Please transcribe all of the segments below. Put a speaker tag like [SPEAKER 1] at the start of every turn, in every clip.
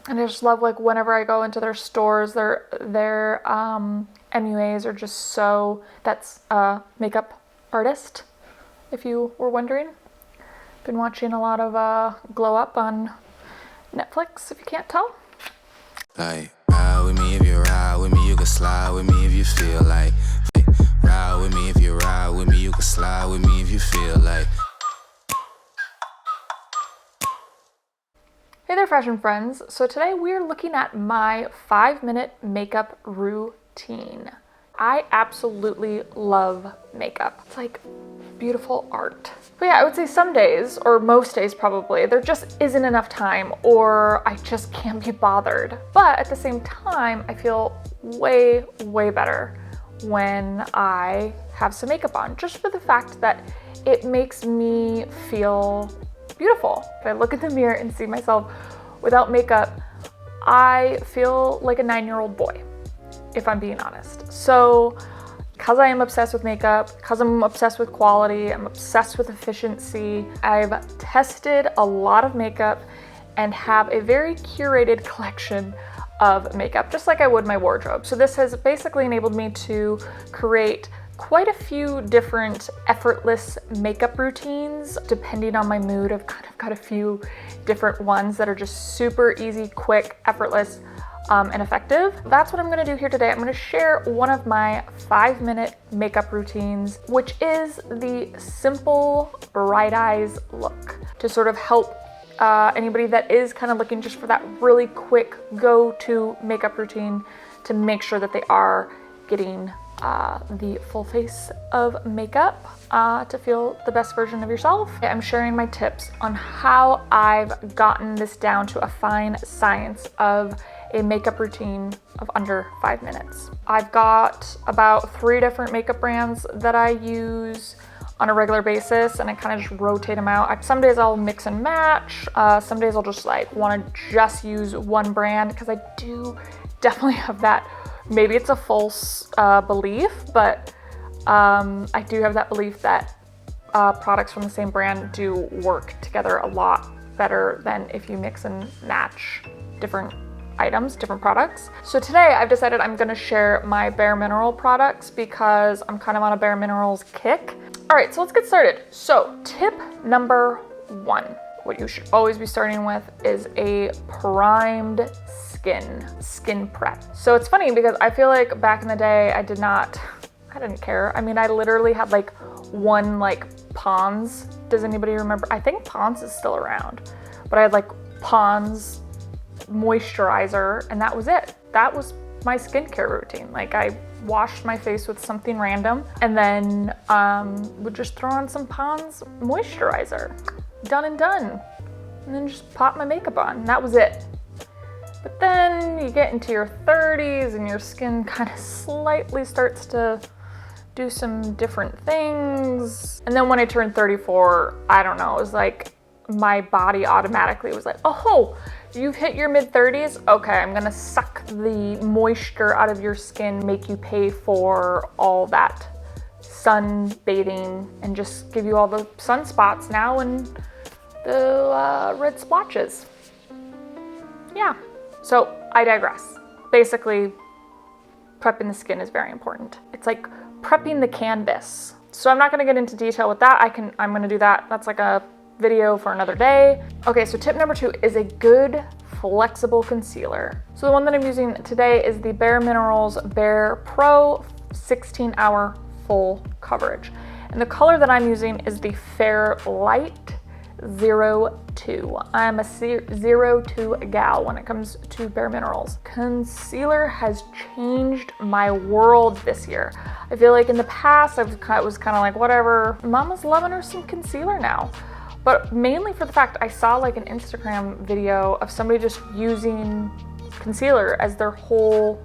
[SPEAKER 1] And I just love, like, whenever I go into their stores, their MUAs are just so, that's a makeup artist, if you were wondering. Been watching a lot of Glow Up on Netflix, if you can't tell.
[SPEAKER 2] Like, ride with me if you ride with me, you can slide with me if you feel like. Ride with me if you ride with me, you can slide with me if you feel like.
[SPEAKER 1] Hey there, fashion friends. So today we're looking at my 5-minute makeup routine. I absolutely love makeup. It's like beautiful art. But yeah, I would say some days, or most days probably, there just isn't enough time, or I just can't be bothered. But at the same time, I feel way, way better when I have some makeup on, just for the fact that it makes me feel beautiful. If I look in the mirror and see myself without makeup, I feel like a 9-year-old boy, if I'm being honest. So because I am obsessed with makeup, because I'm obsessed with quality, I'm obsessed with efficiency, I've tested a lot of makeup and have a very curated collection of makeup, just like I would my wardrobe. So this has basically enabled me to create quite a few different effortless makeup routines depending on my mood. I've kind of got a few different ones that are just super easy, quick, effortless, and effective. That's what I'm gonna do here today. I'm gonna share one of my 5-minute makeup routines, which is the simple bright eyes look, to sort of help anybody that is kind of looking just for that really quick go-to makeup routine to make sure that they are getting the full face of makeup to feel the best version of yourself. I'm sharing my tips on how I've gotten this down to a fine science of a makeup routine of under 5 minutes. I've got about 3 different makeup brands that I use on a regular basis, and I kind of just rotate them out. Some days I'll mix and match. Some days I'll just like want to just use one brand, because I do definitely have that. Maybe it's a false belief, but I do have that belief that products from the same brand do work together a lot better than if you mix and match different items, different products. So today I've decided I'm gonna share my Bare Mineral products because I'm kind of on a Bare Minerals kick. All right, so let's get started. So tip number 1, what you should always be starting with is a primed skin prep. So it's funny because I feel like back in the day I didn't care. I mean, I literally had like one like Pond's. Does anybody remember? I think Pond's is still around, but I had like Pond's moisturizer, and that was it. That was my skincare routine. Like, I washed my face with something random and then would just throw on some Pond's moisturizer. Done and done. And then just pop my makeup on. And that was it. But then you get into your 30s and your skin kind of slightly starts to do some different things. And then when I turned 34, I don't know, it was like my body automatically was like, oh, you've hit your mid-30s? Okay, I'm gonna suck the moisture out of your skin, make you pay for all that sunbathing, and just give you all the sunspots now and the red splotches. Yeah, so I digress. Basically, prepping the skin is very important. It's like prepping the canvas. So I'm not gonna get into detail with that. I'm gonna do that. That's like a video for another day. Okay, so tip number 2 is a good flexible concealer. So the one that I'm using today is the Bare Minerals Bare Pro 16-hour full coverage. And the color that I'm using is the Fair Light 02. I'm a 02 gal when it comes to Bare Minerals. Concealer has changed my world this year. I feel like in the past I was kind of like, whatever, Mama's loving her some concealer now. But mainly for the fact I saw like an Instagram video of somebody just using concealer as their whole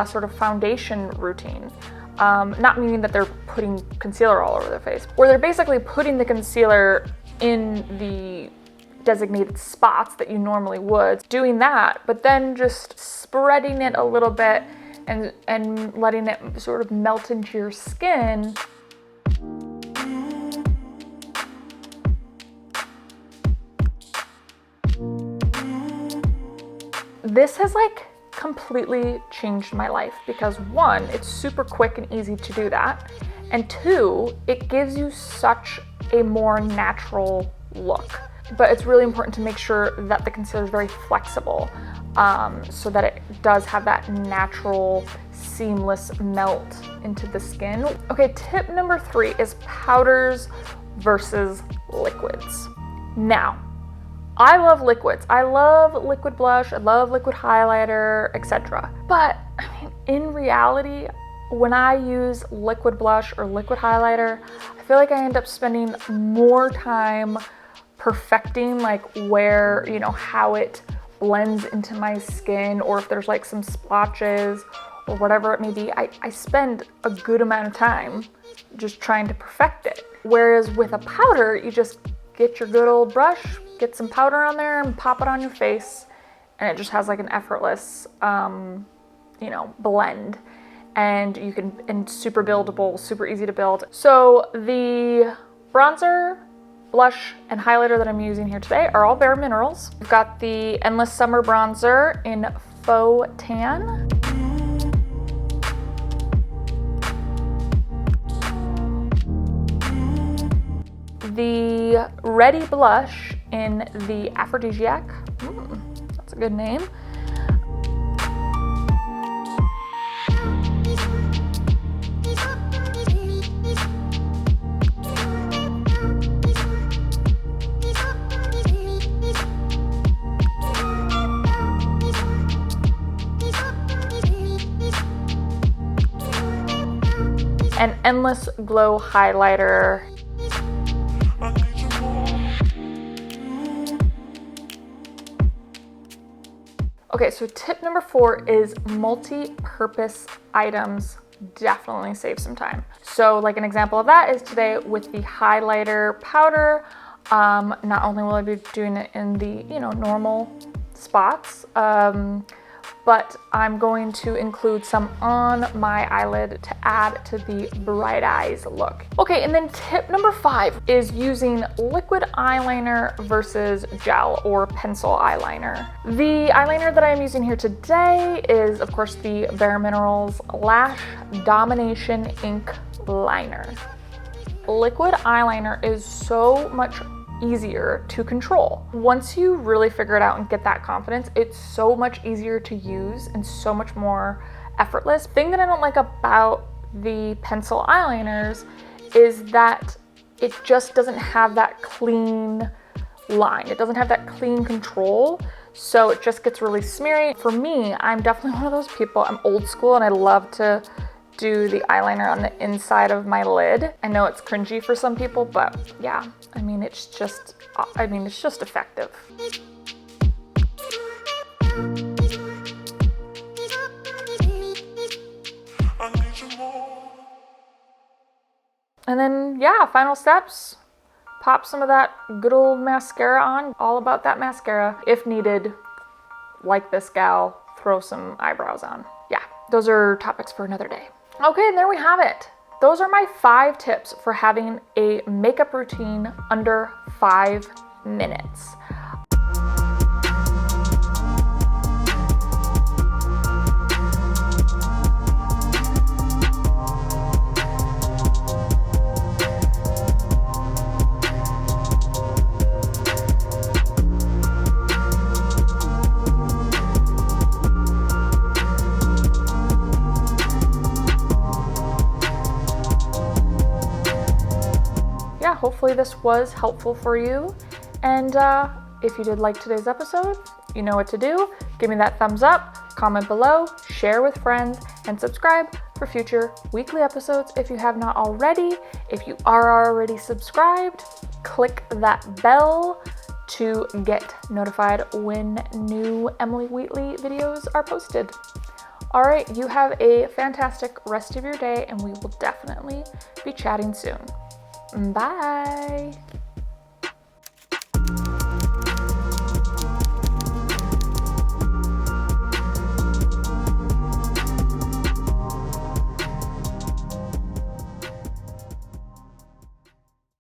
[SPEAKER 1] sort of foundation routine. Not meaning that they're putting concealer all over their face, where they're basically putting the concealer in the designated spots that you normally would, doing that, but then just spreading it a little bit and letting it sort of melt into your skin. this has like completely changed my life because one, it's super quick and easy to do that. And two, it gives you such a more natural look. But it's really important to make sure that the concealer is very flexible so that it does have that natural, seamless melt into the skin. Okay, tip number 3 is powders versus liquids. Now, I love liquids. I love liquid blush, I love liquid highlighter, etc. But I mean, in reality, when I use liquid blush or liquid highlighter, I feel like I end up spending more time perfecting like where, you know, how it blends into my skin, or if there's like some splotches or whatever it may be. I spend a good amount of time just trying to perfect it. Whereas with a powder, you just get your good old brush, get some powder on there and pop it on your face, and it just has like an effortless, you know, blend. And you can, and super buildable, super easy to build. So the bronzer, blush, and highlighter that I'm using here today are all Bare Minerals. We've got the Endless Summer Bronzer in Faux Tan. The Ready Blush in the Aphrodisiac. That's a good name. An Endless Glow highlighter. Okay, so tip number 4 is multi-purpose items definitely save some time. So like an example of that is today with the highlighter powder. Not only will I be doing it in the, you know, normal spots, but I'm going to include some on my eyelid to add to the bright eyes look. Okay, and then tip number 5 is using liquid eyeliner versus gel or pencil eyeliner. The eyeliner that I'm using here today is, of course, the Bare Minerals Lash Domination Ink Liner. Liquid eyeliner is so much easier to control. Once you really figure it out and get that confidence, it's so much easier to use and so much more effortless. The thing that I don't like about the pencil eyeliners is that it just doesn't have that clean line. It doesn't have that clean control, so it just gets really smeary. For me, I'm definitely one of those people. I'm old school and I love to do the eyeliner on the inside of my lid. I know it's cringy for some people, but yeah, I mean, it's just effective. And then, yeah, final steps. Pop some of that good old mascara on. All about that mascara. If needed, like this gal, throw some eyebrows on. Yeah, those are topics for another day. Okay, and there we have it. Those are my 5 tips for having a makeup routine under 5 minutes. Hopefully this was helpful for you. And if you did like today's episode, you know what to do. Give me that thumbs up, comment below, share with friends, and subscribe for future weekly episodes if you have not already. If you are already subscribed, click that bell to get notified when new Emily Wheatley videos are posted. All right, you have a fantastic rest of your day, and we will definitely be chatting soon. Bye.